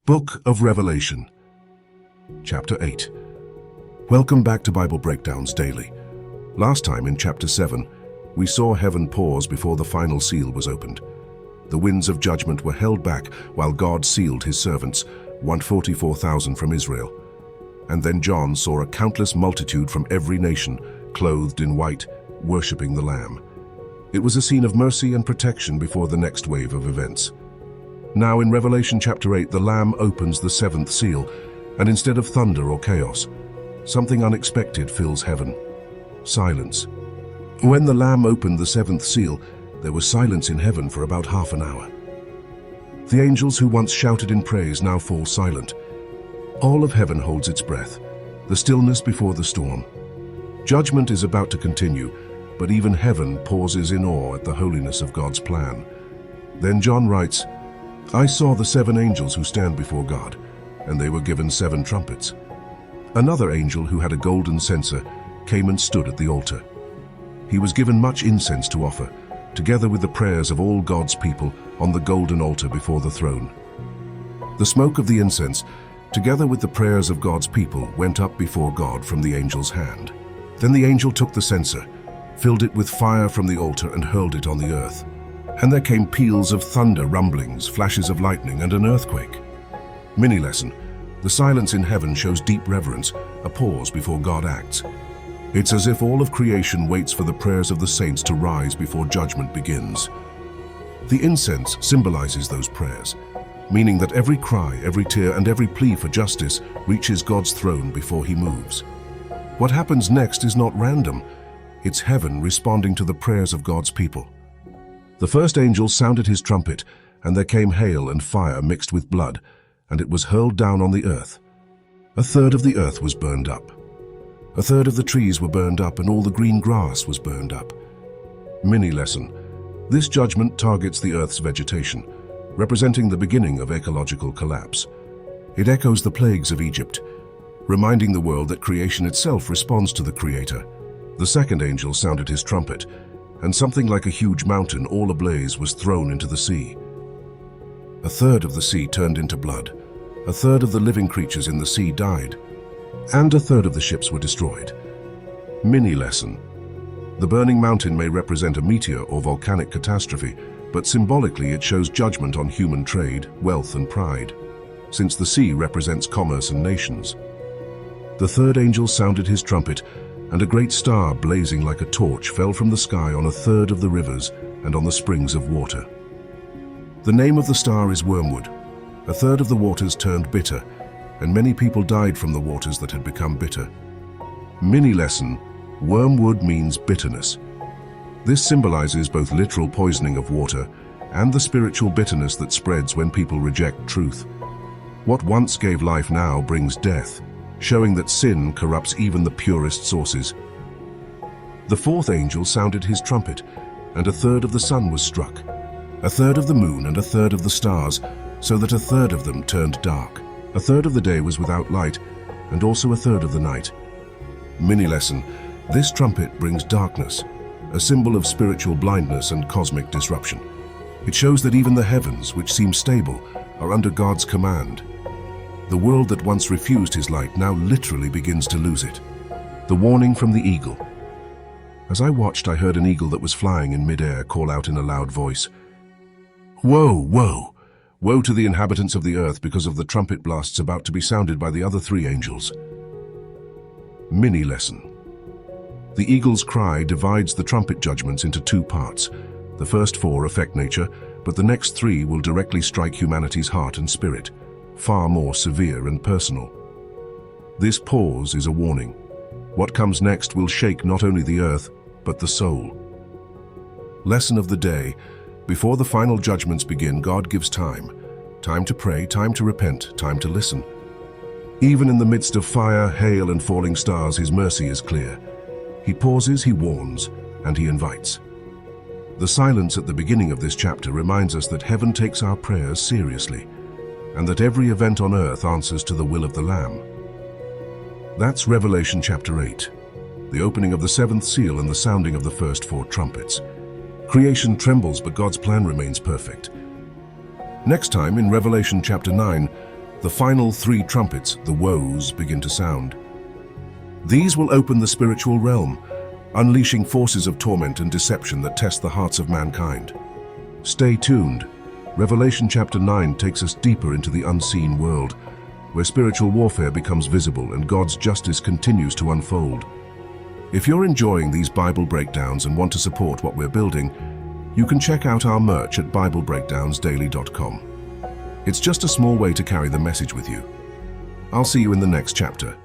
Book of Revelation, Chapter 8. Welcome back to Bible Breakdowns Daily. Last time in Chapter 7, we saw heaven pause before the final seal was opened. The winds of judgment were held back while God sealed his servants, 144,000 from Israel. And then John saw a countless multitude from every nation, clothed in white, worshipping the Lamb. It was a scene of mercy and protection before the next wave of events. Now in Revelation chapter 8, the Lamb opens the seventh seal, and instead of thunder or chaos, something unexpected fills heaven. Silence. When the Lamb opened the seventh seal, there was silence in heaven for about half an hour. The angels who once shouted in praise now fall silent. All of heaven holds its breath, the stillness before the storm. Judgment is about to continue, but even heaven pauses in awe at the holiness of God's plan. Then John writes, "I saw the seven angels who stand before God, and they were given seven trumpets. Another angel who had a golden censer came and stood at the altar. He was given much incense to offer, together with the prayers of all God's people on the golden altar before the throne. The smoke of the incense, together with the prayers of God's people, went up before God from the angel's hand. Then the angel took the censer, filled it with fire from the altar, and hurled it on the earth. And there came peals of thunder, rumblings, flashes of lightning, and an earthquake." Mini lesson. The silence in heaven shows deep reverence, a pause before God acts. It's as if all of creation waits for the prayers of the saints to rise before judgment begins. The incense symbolizes those prayers, meaning that every cry, every tear, and every plea for justice reaches God's throne before he moves. What happens next is not random. It's heaven responding to the prayers of God's people. The first angel sounded his trumpet, and there came hail and fire mixed with blood, and it was hurled down on the earth. A third of the earth was burned up. A third of the trees were burned up, and all the green grass was burned up. Mini lesson. This judgment targets the earth's vegetation, representing the beginning of ecological collapse. It echoes the plagues of Egypt, reminding the world that creation itself responds to the Creator. The second angel sounded his trumpet, and something like a huge mountain, all ablaze, was thrown into the sea. A third of the sea turned into blood. A third of the living creatures in the sea died, and a third of the ships were destroyed. Mini lesson. The burning mountain may represent a meteor or volcanic catastrophe, but symbolically it shows judgment on human trade, wealth, and pride, since the sea represents commerce and nations. The third angel sounded his trumpet, and a great star blazing like a torch fell from the sky on a third of the rivers and on the springs of water. The name of the star is Wormwood. A third of the waters turned bitter, and many people died from the waters that had become bitter. Mini lesson. Wormwood means bitterness. This symbolizes both literal poisoning of water and the spiritual bitterness that spreads when people reject truth. What once gave life now brings death, showing that sin corrupts even the purest sources. The fourth angel sounded his trumpet, and a third of the sun was struck, a third of the moon, and a third of the stars, so that a third of them turned dark. A third of the day was without light, and also a third of the night. Mini lesson. This trumpet brings darkness, a symbol of spiritual blindness and cosmic disruption. It shows that even the heavens, which seem stable, are under God's command. The world that once refused his light now literally begins to lose it. The warning from the eagle. As I watched, I heard an eagle that was flying in mid-air call out in a loud voice, "Woe, woe! Woe to the inhabitants of the earth because of the trumpet blasts about to be sounded by the other three angels." Mini lesson. The eagle's cry divides the trumpet judgments into two parts. The first four affect nature, but the next three will directly strike humanity's heart and spirit, far more severe and personal. This pause is a warning. What comes next will shake not only the earth, but the soul. Lesson of the day. Before the final judgments begin, God gives time. Time to pray, time to repent, time to listen. Even in the midst of fire, hail, and falling stars, his mercy is clear. He pauses, he warns, and he invites. The silence at the beginning of this chapter reminds us that heaven takes our prayers seriously, and that every event on earth answers to the will of the Lamb. That's Revelation chapter 8, the opening of the seventh seal and the sounding of the first four trumpets. Creation trembles, but God's plan remains perfect. Next time, in Revelation chapter 9, The final 3 trumpets, the woes, begin to sound. These will open the spiritual realm, unleashing forces of torment and deception that test the hearts of mankind. Stay tuned. Revelation chapter 9 takes us deeper into the unseen world, where spiritual warfare becomes visible and God's justice continues to unfold. If you're enjoying these Bible breakdowns and want to support what we're building, you can check out our merch at BibleBreakdownsDaily.com. It's just a small way to carry the message with you. I'll see you in the next chapter.